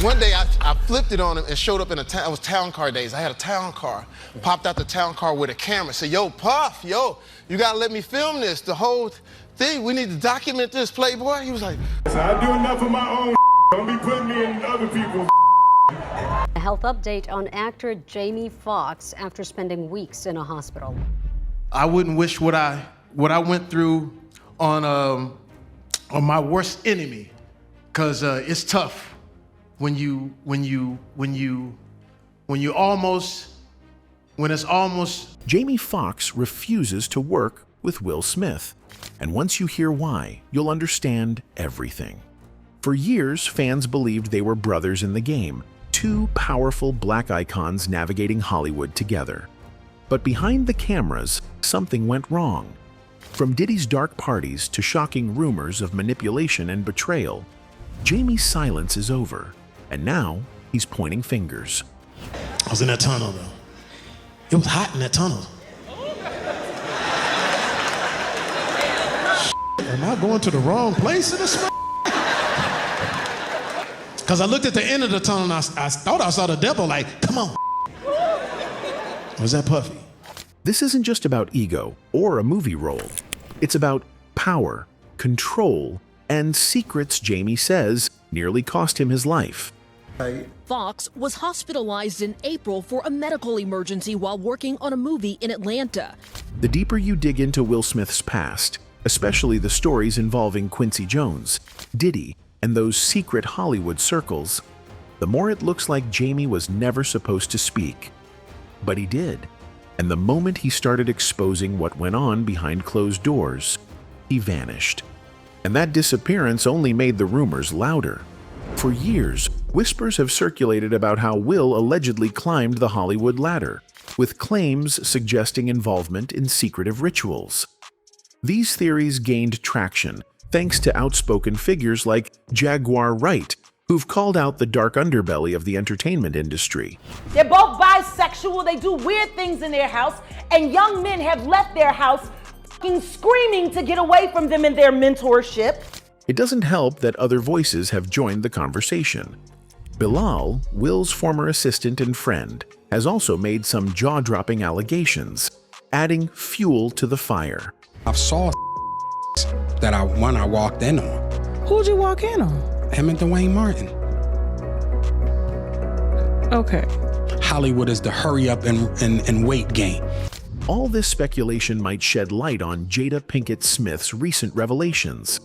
One day I flipped it on him and showed up in it was town car days. I had a town car. Popped out the town car with a camera. Said, yo, Puff, yo, you gotta let me film this. The whole thing, we need to document this, Playboy. He was like, so I do enough of my own. Don't be putting me in other people's. A health update on actor Jamie Foxx after spending weeks in a hospital. I wouldn't wish what I went through on my worst enemy, cause it's tough. When it's almost. Jamie Foxx refuses to work with Will Smith. And once you hear why, you'll understand everything. For years, fans believed they were brothers in the game, two powerful black icons navigating Hollywood together. But behind the cameras, something went wrong. From Diddy's dark parties to shocking rumors of manipulation and betrayal, Jamie's silence is over. And now, he's pointing fingers. I was in that tunnel, though. It was hot in that tunnel. Am I going to the wrong place in this? Because I looked at the end of the tunnel and I thought I saw the devil, like, come on. Was that Puffy? This isn't just about ego or a movie role. It's about power, control, and secrets Jamie says nearly cost him his life. Foxx was hospitalized in April for a medical emergency while working on a movie in Atlanta. The deeper you dig into Will Smith's past, especially the stories involving Quincy Jones, Diddy, and those secret Hollywood circles, the more it looks like Jamie was never supposed to speak. But he did. And the moment he started exposing what went on behind closed doors, he vanished. And that disappearance only made the rumors louder. For years, whispers have circulated about how Will allegedly climbed the Hollywood ladder, with claims suggesting involvement in secretive rituals. These theories gained traction thanks to outspoken figures like Jaguar Wright, who've called out the dark underbelly of the entertainment industry. They're both bisexual, they do weird things in their house, and young men have left their house screaming to get away from them in their mentorship. It doesn't help that other voices have joined the conversation. Bilal, Will's former assistant and friend, has also made some jaw-dropping allegations, adding fuel to the fire. I saw that I walked in on. Who'd you walk in on? Him and Dwayne Martin. Okay. Hollywood is the hurry up and wait game. All this speculation might shed light on Jada Pinkett Smith's recent revelations.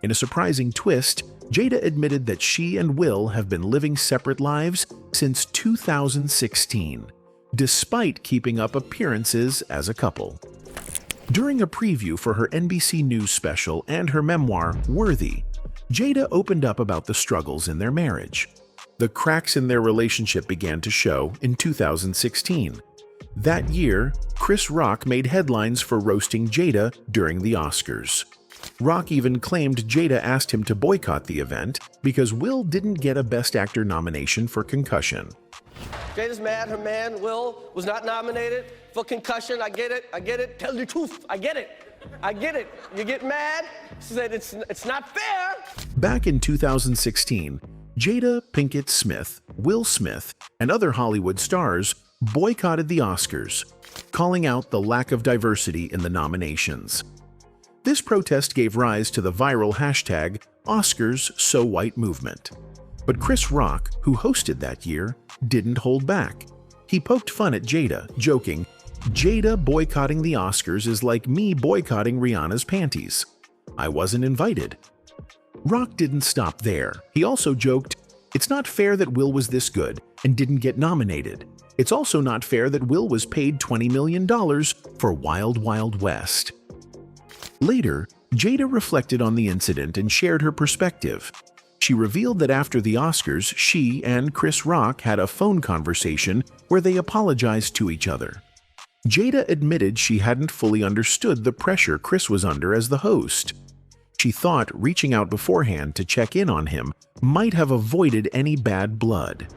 In a surprising twist, Jada admitted that she and Will have been living separate lives since 2016, despite keeping up appearances as a couple. During a preview for her NBC News special and her memoir, Worthy, Jada opened up about the struggles in their marriage. The cracks in their relationship began to show in 2016. That year, Chris Rock made headlines for roasting Jada during the Oscars. Rock even claimed Jada asked him to boycott the event because Will didn't get a Best Actor nomination for Concussion. Jada's mad her man, Will, was not nominated for Concussion. I get it. Tell the truth. I get it. You get mad? She said it's not fair. Back in 2016, Jada Pinkett Smith, Will Smith, and other Hollywood stars boycotted the Oscars, calling out the lack of diversity in the nominations. This protest gave rise to the viral hashtag #OscarsSoWhite movement. But Chris Rock, who hosted that year, didn't hold back. He poked fun at Jada, joking, "Jada boycotting the Oscars is like me boycotting Rihanna's panties. I wasn't invited." Rock didn't stop there. He also joked, "It's not fair that Will was this good and didn't get nominated. It's also not fair that Will was paid $20 million for Wild Wild West." Later, Jada reflected on the incident and shared her perspective. She revealed that after the Oscars, she and Chris Rock had a phone conversation where they apologized to each other. Jada admitted she hadn't fully understood the pressure Chris was under as the host. She thought reaching out beforehand to check in on him might have avoided any bad blood.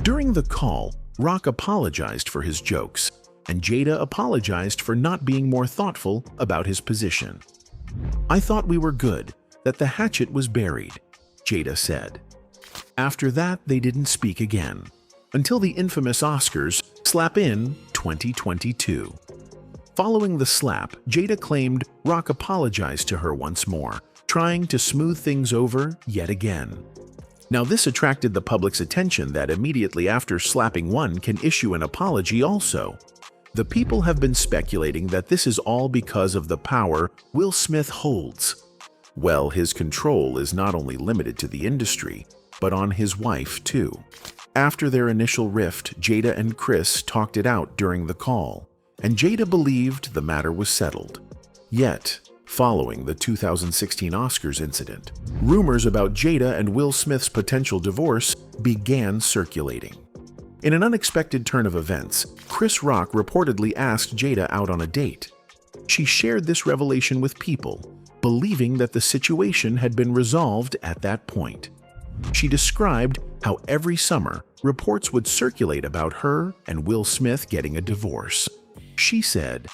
During the call, Rock apologized for his jokes, and Jada apologized for not being more thoughtful about his position. "I thought we were good, that the hatchet was buried," Jada said. After that, they didn't speak again, until the infamous Oscars slap in 2022. Following the slap, Jada claimed Rock apologized to her once more, trying to smooth things over yet again. Now this attracted the public's attention that immediately after slapping one can issue an apology also. The people have been speculating that this is all because of the power Will Smith holds. Well, his control is not only limited to the industry, but on his wife too. After their initial rift, Jada and Chris talked it out during the call, and Jada believed the matter was settled. Yet, following the 2016 Oscars incident, rumors about Jada and Will Smith's potential divorce began circulating. In an unexpected turn of events, Chris Rock reportedly asked Jada out on a date. She shared this revelation with people, believing that the situation had been resolved at that point. She described how every summer reports would circulate about her and Will Smith getting a divorce. She said,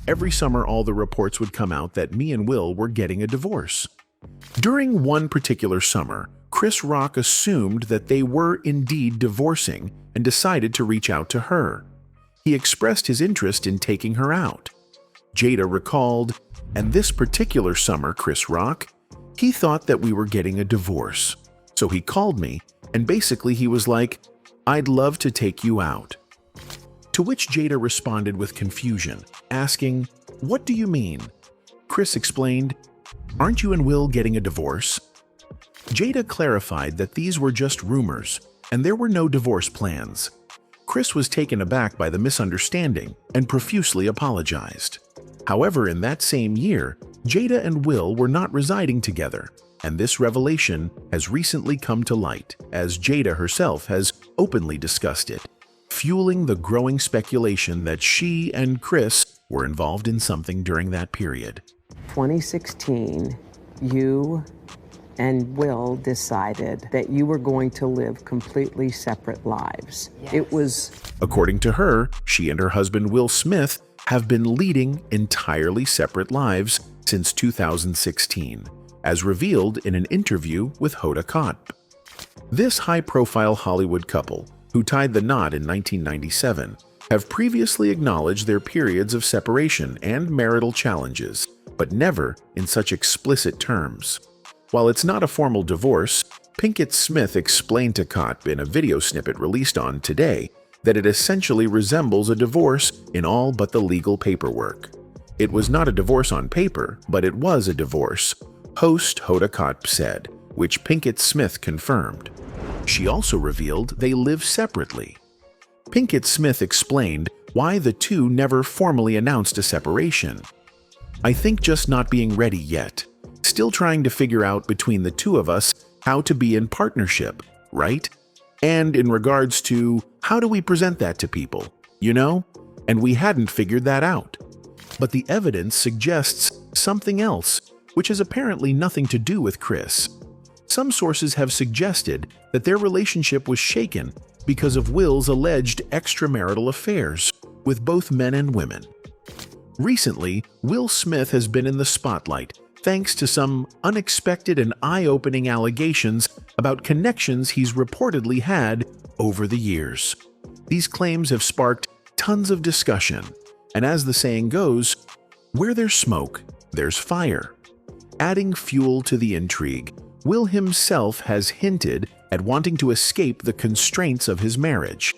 "Every summer all the reports would come out that me and Will were getting a divorce." During one particular summer, Chris Rock assumed that they were indeed divorcing and decided to reach out to her. He expressed his interest in taking her out. Jada recalled, "And this particular summer, Chris Rock, he thought that we were getting a divorce. So he called me, and basically he was like, 'I'd love to take you out.'" To which Jada responded with confusion, asking, "What do you mean?" Chris explained, "Aren't you and Will getting a divorce?" Jada clarified that these were just rumors, and there were no divorce plans. Chris was taken aback by the misunderstanding and profusely apologized. However, in that same year, Jada and Will were not residing together, and this revelation has recently come to light, as Jada herself has openly discussed it, fueling the growing speculation that she and Chris were involved in something during that period. 2016, you and Will decided that you were going to live completely separate lives. Yes. It was... According to her, she and her husband Will Smith have been leading entirely separate lives since 2016, as revealed in an interview with Hoda Kotb. This high-profile Hollywood couple, who tied the knot in 1997, have previously acknowledged their periods of separation and marital challenges, but never in such explicit terms. While it's not a formal divorce, Pinkett Smith explained to Kotb in a video snippet released on Today that it essentially resembles a divorce in all but the legal paperwork. It was not a divorce on paper, but it was a divorce, host Hoda Kotb said, which Pinkett Smith confirmed. She also revealed they live separately. Pinkett Smith explained why the two never formally announced a separation. "I think just not being ready yet. Still trying to figure out between the two of us how to be in partnership, right? And in regards to how do we present that to people, you know? And we hadn't figured that out. But the evidence suggests something else, which has apparently nothing to do with Chris. Some sources have suggested that their relationship was shaken because of Will's alleged extramarital affairs with both men and women. Recently, Will Smith has been in the spotlight thanks to some unexpected and eye-opening allegations about connections he's reportedly had over the years. These claims have sparked tons of discussion, and as the saying goes, where there's smoke, there's fire. Adding fuel to the intrigue, Will himself has hinted at wanting to escape the constraints of his marriage.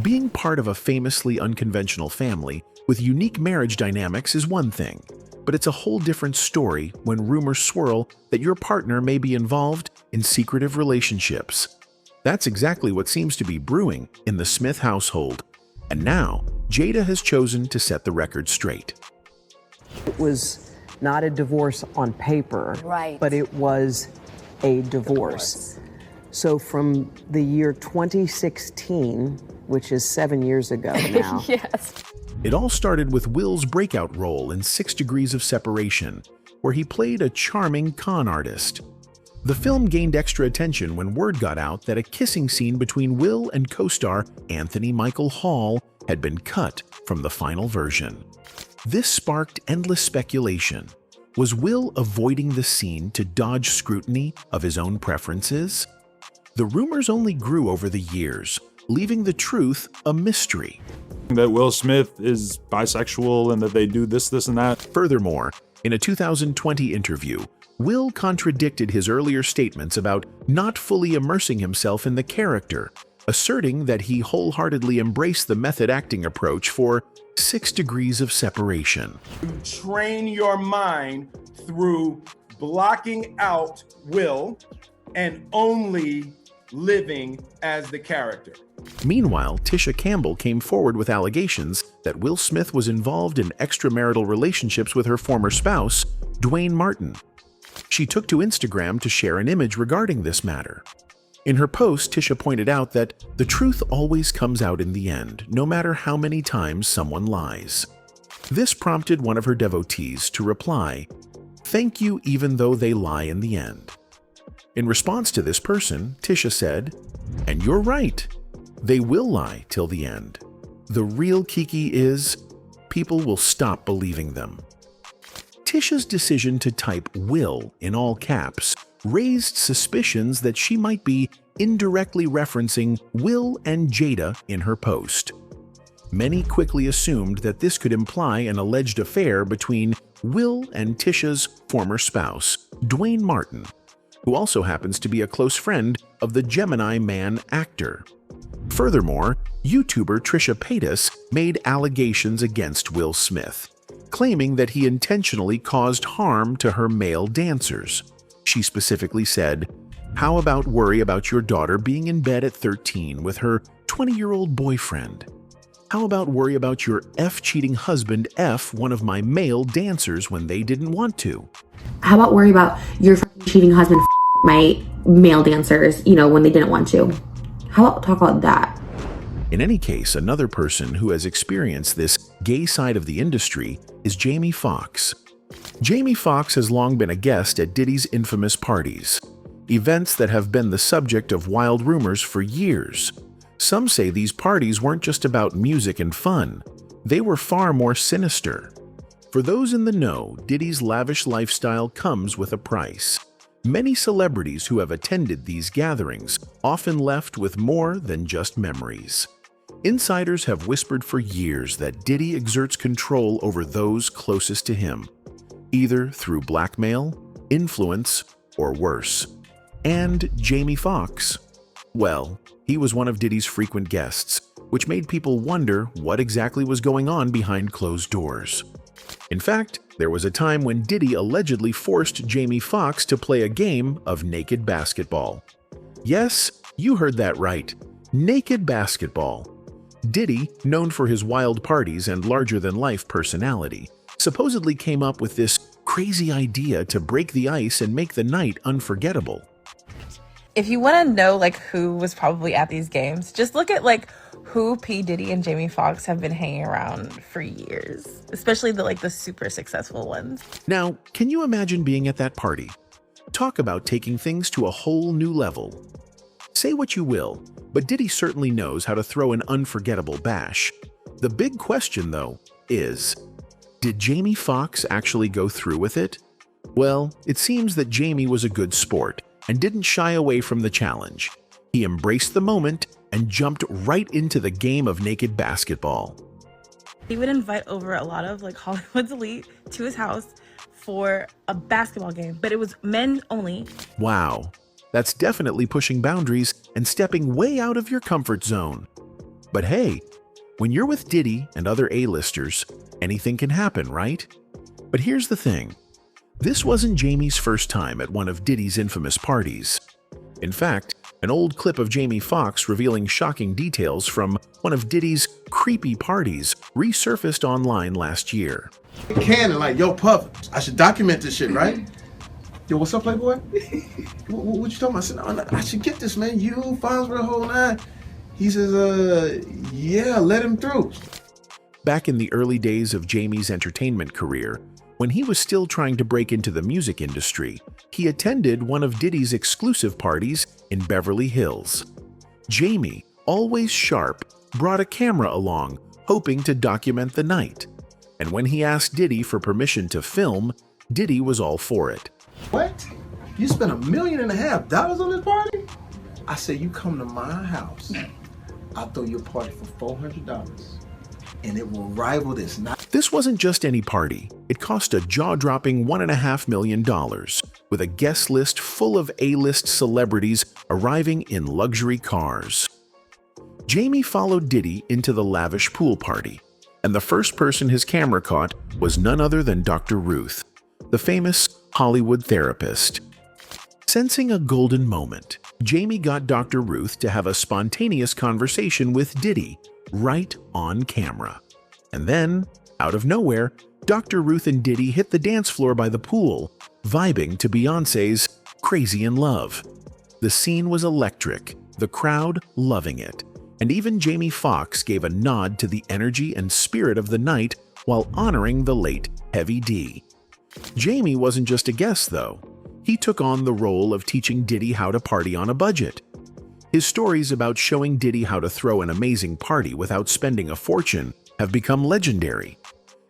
Being part of a famously unconventional family with unique marriage dynamics is one thing, but it's a whole different story when rumors swirl that your partner may be involved in secretive relationships. That's exactly what seems to be brewing in the Smith household, and now Jada has chosen to set the record straight. It was not a divorce on paper, Right. but it was a divorce. So from the year 2016, which is 7 years ago now, Yes. It all started with Will's breakout role in 6 Degrees of Separation, where he played a charming con artist. The film gained extra attention when word got out that a kissing scene between Will and co-star Anthony Michael Hall had been cut from the final version. This sparked endless speculation. Was Will avoiding the scene to dodge scrutiny of his own preferences? The rumors only grew over the years, leaving the truth a mystery. That Will Smith is bisexual and that they do this, and that. Furthermore, in a 2020 interview, Will contradicted his earlier statements about not fully immersing himself in the character, asserting that he wholeheartedly embraced the method acting approach for 6 degrees of separation. Train your mind through blocking out Will and only living as the character. Meanwhile, Tisha Campbell came forward with allegations that Will Smith was involved in extramarital relationships with her former spouse, Dwayne Martin. She took to Instagram to share an image regarding this matter. In her post, Tisha pointed out that the truth always comes out in the end, no matter how many times someone lies. This prompted one of her devotees to reply, "Thank you even though they lie in the end." In response to this person, Tisha said, "And you're right. They will lie till the end. The real kiki is, people will stop believing them." Tisha's decision to type "will" in all caps raised suspicions that she might be indirectly referencing Will and Jada in her post. Many quickly assumed that this could imply an alleged affair between Will and Tisha's former spouse, Dwayne Martin, who also happens to be a close friend of the Gemini Man actor. Furthermore, YouTuber Trisha Paytas made allegations against Will Smith, claiming that he intentionally caused harm to her male dancers. She specifically said, "How about worry about your daughter being in bed at 13 with her 20-year-old boyfriend? How about worry about your cheating husband one of my male dancers when they didn't want to? How about worry about your cheating husband my male dancers, when they didn't want to? How about talk about that?" In any case, another person who has experienced this gay side of the industry is Jamie Foxx. Jamie Foxx has long been a guest at Diddy's infamous parties, events that have been the subject of wild rumors for years. Some say these parties weren't just about music and fun, they were far more sinister. For those in the know, Diddy's lavish lifestyle comes with a price. Many celebrities who have attended these gatherings often left with more than just memories. Insiders have whispered for years that Diddy exerts control over those closest to him, either through blackmail, influence, or worse. And Jamie Foxx? Well, he was one of Diddy's frequent guests, which made people wonder what exactly was going on behind closed doors. In fact, there was a time when Diddy allegedly forced Jamie Foxx to play a game of naked basketball. Yes, you heard that right. Naked basketball. Diddy, known for his wild parties and larger-than-life personality, supposedly came up with this crazy idea to break the ice and make the night unforgettable. If you want to know who was probably at these games, just look at who P. Diddy and Jamie Foxx have been hanging around for years, especially the super successful ones. Now, can you imagine being at that party? Talk about taking things to a whole new level. Say what you will, but Diddy certainly knows how to throw an unforgettable bash. The big question, though, is, did Jamie Foxx actually go through with it? Well, it seems that Jamie was a good sport and didn't shy away from the challenge. He embraced the moment and jumped right into the game of naked basketball. He would invite over a lot of Hollywood's elite to his house for a basketball game, but it was men only. Wow, that's definitely pushing boundaries and stepping way out of your comfort zone. But hey, when you're with Diddy and other A-listers, anything can happen, right? But here's the thing. This wasn't Jamie's first time at one of Diddy's infamous parties. In fact, an old clip of Jamie Foxx revealing shocking details from one of Diddy's creepy parties resurfaced online last year. Canon, yo, Puff, I should document this shit, right? Yo, what's up, Playboy? what you talking about? I said, no, I should get this, man. You, Fonz for the whole nine. He says, yeah, let him through. Back in the early days of Jamie's entertainment career, when he was still trying to break into the music industry, he attended one of Diddy's exclusive parties in Beverly Hills. Jamie, always sharp, brought a camera along, hoping to document the night. And when he asked Diddy for permission to film, Diddy was all for it. What? You spent $1.5 million on this party? I said, you come to my house, I'll throw you a party for $400, and it will rival this. This wasn't just any party. It cost a jaw-dropping $1.5 million, with a guest list full of A-list celebrities arriving in luxury cars. Jamie followed Diddy into the lavish pool party, and the first person his camera caught was none other than Dr. Ruth, the famous Hollywood therapist. Sensing a golden moment, Jamie got Dr. Ruth to have a spontaneous conversation with Diddy right on camera. And then, out of nowhere, Dr. Ruth and Diddy hit the dance floor by the pool, vibing to Beyoncé's Crazy in Love. The scene was electric, the crowd loving it, and even Jamie Foxx gave a nod to the energy and spirit of the night while honoring the late Heavy D. Jamie wasn't just a guest, though. He took on the role of teaching Diddy how to party on a budget. His stories about showing Diddy how to throw an amazing party without spending a fortune have become legendary.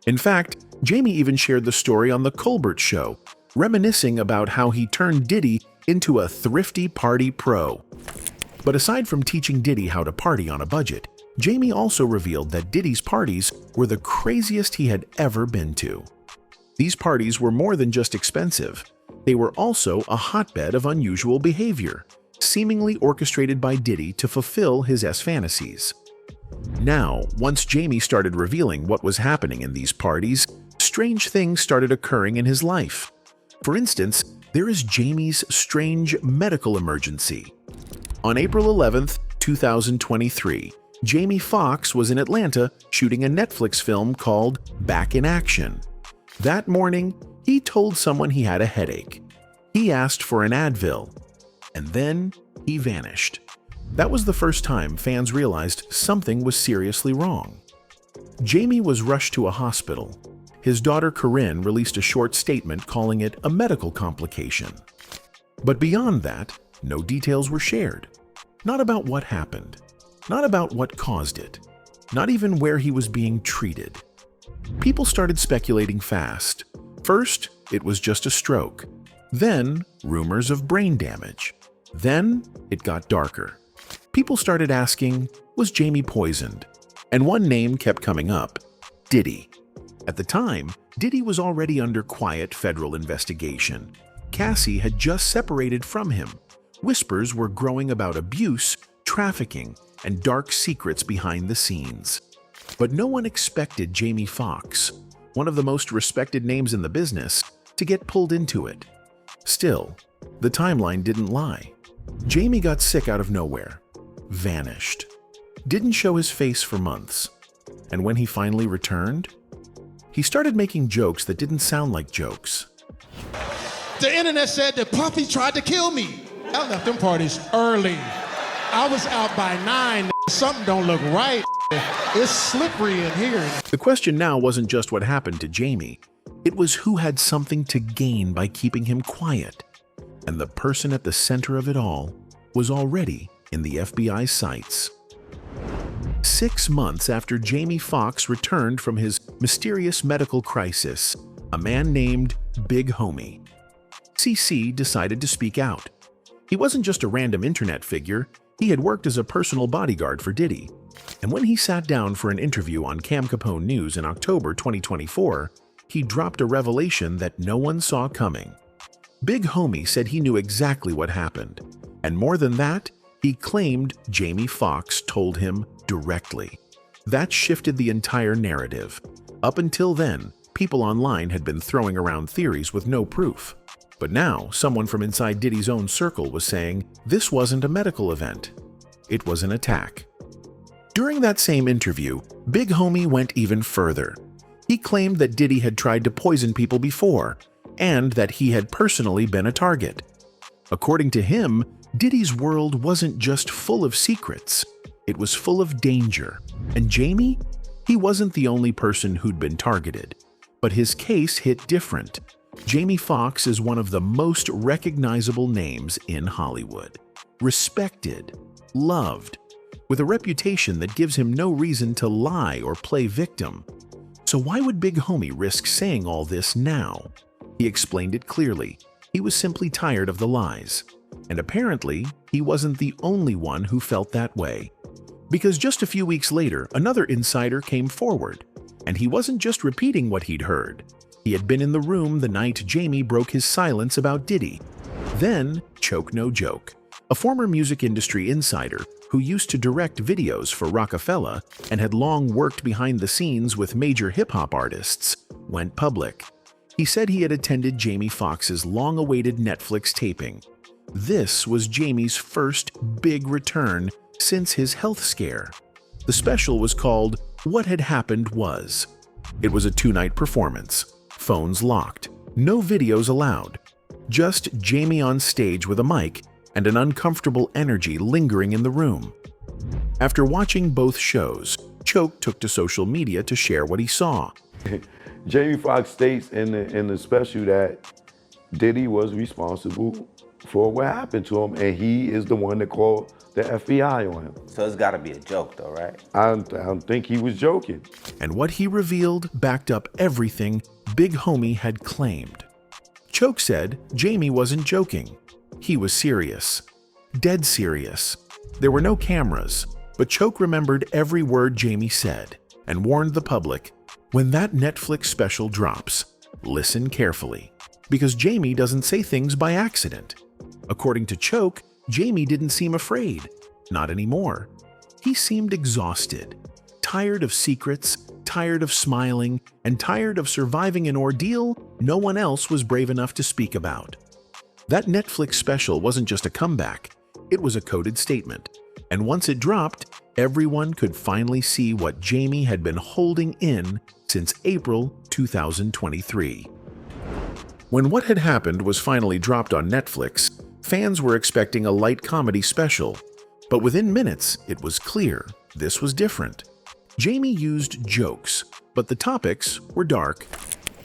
In fact, Jamie even shared the story on The Colbert Show, reminiscing about how he turned Diddy into a thrifty party pro. But aside from teaching Diddy how to party on a budget, Jamie also revealed that Diddy's parties were the craziest he had ever been to. These parties were more than just expensive. They were also a hotbed of unusual behavior, seemingly orchestrated by Diddy to fulfill his fantasies. Now, once Jamie started revealing what was happening in these parties, strange things started occurring in his life. For instance, there is Jamie's strange medical emergency. On April 11th, 2023, Jamie Foxx was in Atlanta shooting a Netflix film called Back in Action. That morning, he told someone he had a headache. He asked for an Advil, and then he vanished. That was the first time fans realized something was seriously wrong. Jamie was rushed to a hospital. His daughter Corinne released a short statement calling it a medical complication. But beyond that, no details were shared. Not about what happened, not about what caused it, not even where he was being treated. People started speculating fast. First, it was just a stroke. Then, rumors of brain damage. Then, it got darker. People started asking, was Jamie poisoned? And one name kept coming up, Diddy. At the time, Diddy was already under quiet federal investigation. Cassie had just separated from him. Whispers were growing about abuse, trafficking, and dark secrets behind the scenes. But no one expected Jamie Foxx, one of the most respected names in the business, to get pulled into it. Still, the timeline didn't lie. Jamie got sick out of nowhere, vanished, didn't show his face for months, and when he finally returned, he started making jokes that didn't sound like jokes. The internet said that Puffy tried to kill me. I left them parties early. I was out by 9. Something don't look right. It's slippery in here. The question now wasn't just what happened to Jamie. It was who had something to gain by keeping him quiet. And the person at the center of it all was already in the FBI's sights. 6 months after Jamie Foxx returned from his mysterious medical crisis, a man named Big Homie, CC decided to speak out. He wasn't just a random internet figure, he had worked as a personal bodyguard for Diddy. And when he sat down for an interview on Cam Capone News in October 2024, he dropped a revelation that no one saw coming. Big Homie said he knew exactly what happened. And more than that, he claimed Jamie Foxx told him directly. That shifted the entire narrative. Up until then, people online had been throwing around theories with no proof. But now, someone from inside Diddy's own circle was saying this wasn't a medical event. It was an attack. During that same interview, Big Homie went even further. He claimed that Diddy had tried to poison people before, and that he had personally been a target. According to him, Diddy's world wasn't just full of secrets, it was full of danger. And Jamie? He wasn't the only person who'd been targeted. But his case hit different. Jamie Foxx is one of the most recognizable names in Hollywood. Respected, loved, with a reputation that gives him no reason to lie or play victim. So why would Big Homie risk saying all this now? He explained it clearly. He was simply tired of the lies. And apparently, he wasn't the only one who felt that way. Because just a few weeks later, another insider came forward, and he wasn't just repeating what he'd heard. He had been in the room the night Jamie broke his silence about Diddy. Then, Choke No Joke, a former music industry insider who used to direct videos for Rockefeller and had long worked behind the scenes with major hip-hop artists, went public. He said he had attended Jamie Foxx's long-awaited Netflix taping. This was Jamie's first big return since his health scare. The special was called What Had Happened Was. It was a 2-night performance, phones locked, no videos allowed, just Jamie on stage with a mic and an uncomfortable energy lingering in the room. After watching both shows, Choke took to social media to share what he saw. Jamie Foxx states in the special that Diddy was responsible for what happened to him, and he is the one that called the FBI on him. So it's gotta be a joke though, right? I don't think he was joking. And what he revealed backed up everything Big Homie had claimed. Choke said Jamie wasn't joking. He was serious. Dead serious. There were no cameras, but Choke remembered every word Jamie said and warned the public, when that Netflix special drops, listen carefully, because Jamie doesn't say things by accident. According to Choke, Jamie didn't seem afraid. Not anymore. He seemed exhausted, tired of secrets, tired of smiling, and tired of surviving an ordeal no one else was brave enough to speak about. That Netflix special wasn't just a comeback, it was a coded statement. And once it dropped, everyone could finally see what Jamie had been holding in since April 2023. When What Had Happened was finally dropped on Netflix, fans were expecting a light comedy special, but within minutes, it was clear this was different. Jamie used jokes, but the topics were dark.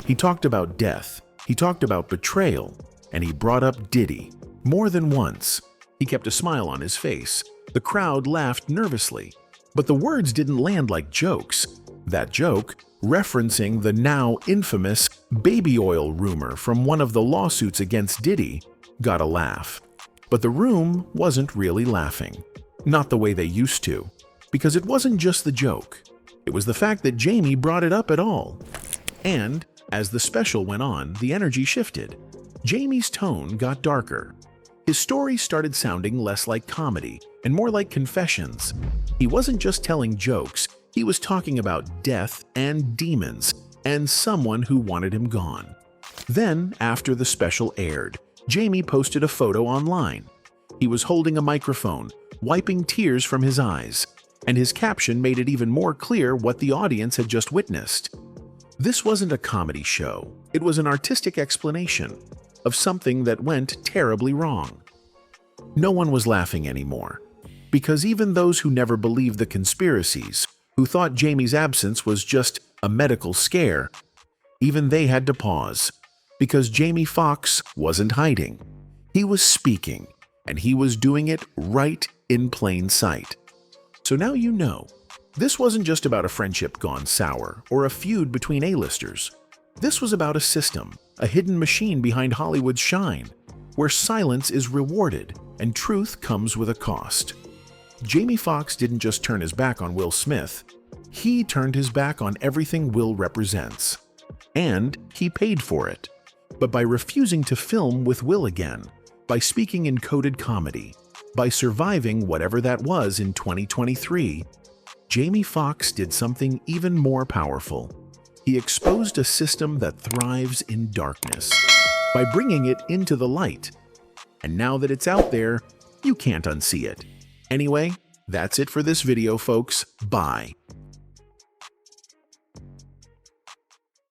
He talked about death, he talked about betrayal, and he brought up Diddy more than once. He kept a smile on his face. The crowd laughed nervously, but the words didn't land like jokes. That joke, referencing the now infamous baby oil rumor from one of the lawsuits against Diddy, got a laugh. But the room wasn't really laughing. Not the way they used to. Because it wasn't just the joke. It was the fact that Jamie brought it up at all. And, as the special went on, the energy shifted. Jamie's tone got darker. His story started sounding less like comedy and more like confessions. He wasn't just telling jokes, he was talking about death and demons and someone who wanted him gone. Then, after the special aired, Jamie posted a photo online. He was holding a microphone, wiping tears from his eyes, and his caption made it even more clear what the audience had just witnessed. This wasn't a comedy show, it was an artistic explanation of something that went terribly wrong. No one was laughing anymore, because even those who never believed the conspiracies, who thought Jamie's absence was just a medical scare, even they had to pause, because Jamie Foxx wasn't hiding. He was speaking, and he was doing it right in plain sight. So now you know, this wasn't just about a friendship gone sour or a feud between A-listers. This was about a system, a hidden machine behind Hollywood's shine, where silence is rewarded and truth comes with a cost. Jamie Foxx didn't just turn his back on Will Smith, he turned his back on everything Will represents. And he paid for it. But by refusing to film with Will again, by speaking in coded comedy, by surviving whatever that was in 2023, Jamie Foxx did something even more powerful. He exposed a system that thrives in darkness by bringing it into the light. And now that it's out there, you can't unsee it. Anyway, that's it for this video, folks. Bye.